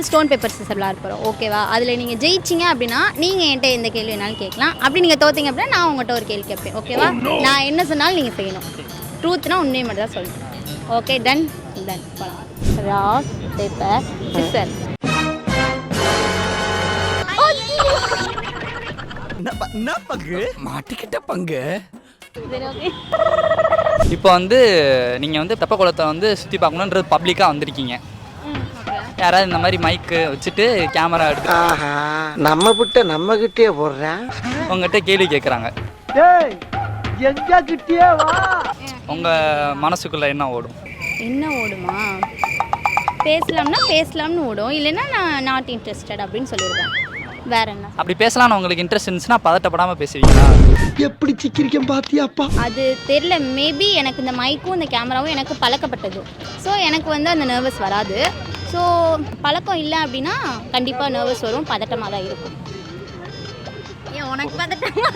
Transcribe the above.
Stone paper scissor விளையாட போகிறோம், ஓகேவா? அதில் நீங்கள் ஜெயிச்சிங்க அப்படின்னா நீங்கள் என்கிட்ட எந்த கேள்வி வேணாலும் கேட்கலாம். அப்படி நீங்கள் தோத்தீங்க அப்படின்னா நான் உங்கள்கிட்ட ஒரு கேள்வி கேட்பேன், ஓகேவா? நான் என்ன சொன்னாலும் நீங்கள் செய்யணும். ட்ரூத்னா உண்மையை மட்டும் தான் சொல்லணும். Okay, done. போகலாம். Rock paper scissor. மாட்டிக்கிட்ட பங்கு. இப்போ வந்து நீங்கள் வந்து தெப்பக்குளத்தை வந்து சுற்றி பார்க்கணுன்றது பப்ளிக்காக வந்திருக்கீங்க. யாராவது இந்த மாதிரி மைக்கு வச்சுட்டு கேமரா எடுத்து நம்ம கிட்ட நம்ம கிட்டே போடுறேன். உங்கள்கிட்ட கேள்வி கேட்குறாங்க. உங்கள் மனசுக்குள்ளே என்ன ஓடும்? என்ன ஓடுமா? பேசலாம்னா பேசலாம்னு ஓடும், இல்லைன்னா நான் நாட் இன்ட்ரெஸ்டட் அப்படின்னு சொல்லிடுவேன். வேற என்ன? அப்படி பேசலாம்னு உங்களுக்கு இன்ட்ரெஸ்ட் இருந்துச்சுன்னா பதட்டப்படாமல் பேசுவீங்களா? எப்படி சிக்கிரிக்கம் பாத்தியாப்பா? அது தெரியல, மேபி எனக்கு இந்த மைக்கும் இந்த கேமராவும் எனக்கு பழக்கப்பட்டது. ஸோ எனக்கு வந்து அந்த நர்வஸ் வராது. ஸோ பழக்கம் இல்லை அப்படின்னா கண்டிப்பாக நர்வஸ் வரும், பதட்டமாக தான் இருக்கும். ஏன் உனக்கு பதட்டமா?